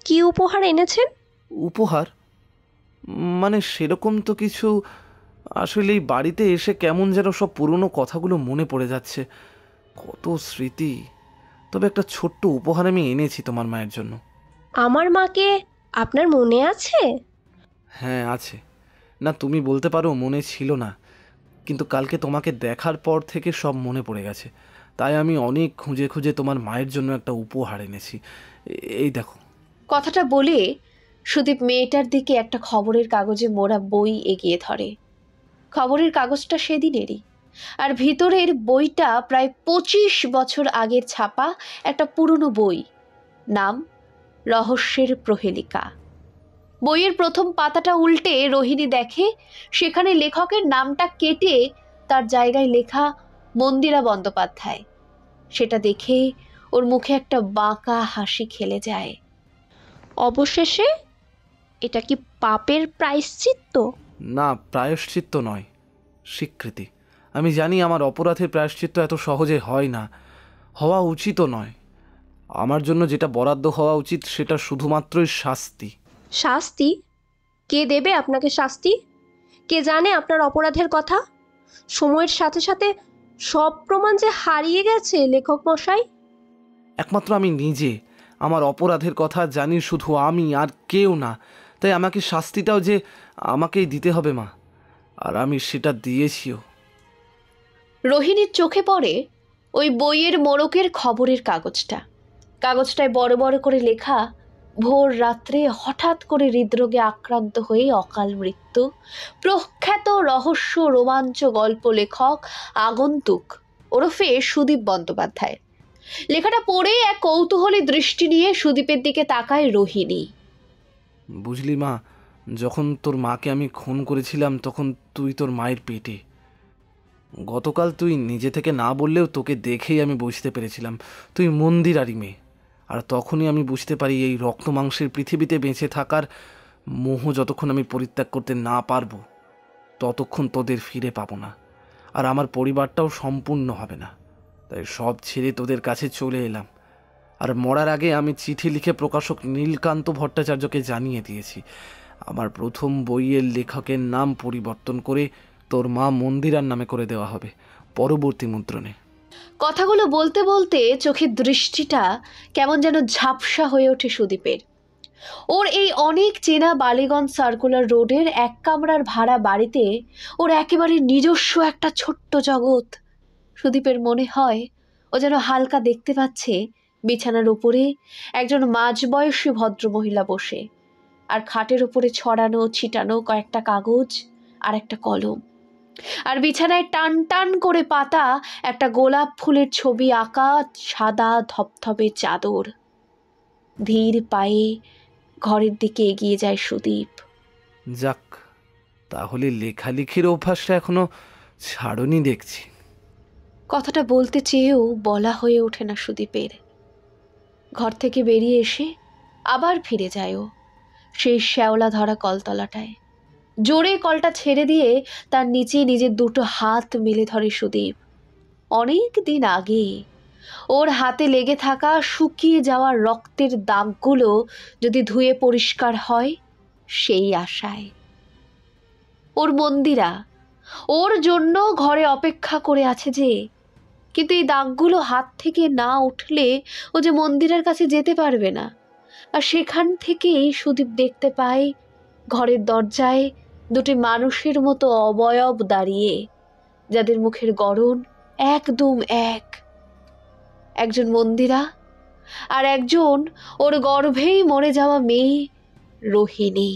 Speaker 4: কি উপহার এনেছেন?
Speaker 3: উপহার মানে সেরকম তো কিছু। আসলে এই বাড়িতে এসে কেমন যেন সব পুরনো কথাগুলো মনে পড়ে যাচ্ছে, কত স্মৃতি। তবে একটা ছোট্ট উপহার আমি এনেছি তোমার মায়ের জন্য।
Speaker 4: আমার মাকে আপনার মনে আছে?
Speaker 3: হ্যাঁ আছে। না, তুমি বলতে পারো মনে ছিল না, কিন্তু কালকে তোমাকে দেখার পর থেকে সব মনে পড়ে গেছে। তাই আমি অনেক খুঁজে খুঁজে তোমার মায়ের জন্য একটা উপহার এনেছি। এই দেখো।
Speaker 1: কথাটা বলে সুদীপ মেয়েটার দিকে একটা খবরের কাগজে মোড়া বই এগিয়ে ধরে। খবরের কাগজটা সেদিনেরই, আর ভিতরের বইটা প্রায় 25 বছর আগের ছাপা একটা পুরনো বই, নাম রহস্যের প্রহেলিকা। বইয়ের প্রথম পাতাটা উল্টে রোহিণী দেখে সেখানে লেখকের নামটা কেটে তার জায়গায় লেখা মন্দিরা বন্দ্যোপাধ্যায়। সেটা দেখে ওর মুখে একটা বাঁকা হাসি খেলে যায়।
Speaker 4: অবশেষে এটা কি পাপের প্রায়শ্চিত্ত?
Speaker 3: না, প্রায়শ্চিত্ত নয়, স্বীকৃতি। আমি জানি আমার অপরাধের প্রায়শ্চিত্ত এত সহজে হয় না, হওয়া উচিতও নয়। আমার জন্য যেটা বরাদ্দ হওয়া উচিত সেটা শুধুমাত্রই শাস্তি।
Speaker 4: শাস্তি? কে দেবে আপনাকে শাস্তি? কে জানে আপনার অপরাধের কথা? সময়ের সাথে সাথে সব প্রমাণ যে হারিয়ে গেছে লেখক মশাই।
Speaker 3: একমাত্র আমি নিজে আমার অপরাধের কথা জানি, শুধু আমি, আর কেউ না। তাই আমাকে শাস্তিটাও যে আমাকেই দিতে হবে মা, আর আমি সেটা দিয়েছিও।
Speaker 1: রোহিণীর চোখে পড়ে ওই বইয়ের মোড়কের খবরের কাগজটা। কাগজটায় বড় বড় করে লেখা, ভোর রাত্রে হঠাৎ করে হৃদরোগে আক্রান্ত হয়ে অকাল মৃত্যু প্রখ্যাত রহস্য রোমাঞ্চ গল্প লেখক আগন্তুক ওরফে সুদীপ বন্দ্যোপাধ্যায়। লেখাটা পড়ে এক কৌতূহলী দৃষ্টি নিয়ে সুদীপের দিকে তাকায় রোহিণী।
Speaker 3: বুঝলি মা, যখন তোর মাকে আমি খুন করেছিলাম তখন তুই তোর মায়ের পেটে। গতকাল তুই নিজে থেকে না বললেও তোকে দেখেই আমি বুঝতে পেরেছিলাম তুই মন্দিরারই মেয়ে। আর তখনই আমি বুঝতে পারি এই রক্ত মাংসের পৃথিবীতে বেঁচে থাকার মোহ যতক্ষণ আমি পরিত্যাগ করতে না পারবো ততক্ষণ তোদের ফিরে পাবো না, আর আমার পরিবারটাও সম্পূর্ণ হবে না। তাই সব ছেড়ে তোদের কাছে চলে এলাম। আর মরার আগে আমি চিঠি লিখে প্রকাশক নীলকান্ত ভট্টাচার্যকে জানিয়ে দিয়েছি আমার প্রথম বইয়ের লেখকের নাম পরিবর্তন করে তোর মা মন্দিরার নামে করে দেওয়া হবে পরবর্তী মুদ্রণে।
Speaker 1: কথাগুলো বলতে বলতে চোখের দৃষ্টিটা কেমন যেন ঝাপসা হয়ে ওঠে সুদীপের। ওর এই অনেক চেনা বালিগঞ্জ সার্কুলার রোডের এক কামরার ভাড়া বাড়িতে ওর একেবারে নিজস্ব একটা ছোট্ট জগৎ। সুদীপের মনে হয় ও যেন হালকা দেখতে পাচ্ছে বিছানার উপরে একজন মাঝবয়সী ভদ্রমহিলা বসে, আর খাটের উপরে ছড়ানো ছিটানো কয়েকটা কাগজ আর একটা কলম, আর বিছানায় টান টান করে পাতা একটা গোলাপ ফুলের ছবি আঁকা সাদা ধপধপে চাদর। ধীর পায়ে ঘরের দিকে এগিয়ে যায় সুদীপ।
Speaker 3: যাক, তাহলে লেখালেখির অভ্যাসটা এখনো ছাড়নি দেখছি।
Speaker 1: কথাটা বলতে চেয়েও বলা হয়ে ওঠে না সুদীপের। ঘর থেকে বেরিয়ে এসে আবার ফিরে যায় ও সেই শ্যাওলা ধরা কলতলাটায়। জোরে কলটা ছেড়ে দিয়ে তার নিচে নিজের দুটো হাত মেলে ধরে সুদীপ। অনেক দিন আগে ওর হাতে লেগে থাকা শুকিয়ে যাওয়া রক্তের দাগগুলো যদি ধুয়ে পরিষ্কার হয় সেই আশায়। ওর মন্দিরা ওর জন্য ঘরে অপেক্ষা করে আছে যে, কিন্তু এই দাগগুলো হাত থেকে না উঠলে ও যে মন্দিরের কাছে যেতে পারবে না। আর সেখান থেকেই সুদীপ দেখতে পায় ঘরের দরজায় দুটি মানুষের মতো অবয়ব দাঁড়িয়ে, যাদের মুখের গড়ন একদম এক। একজন মন্দিরা আর একজন ওর গর্ভেই মরে যাওয়া মেয়ে রোহিণী।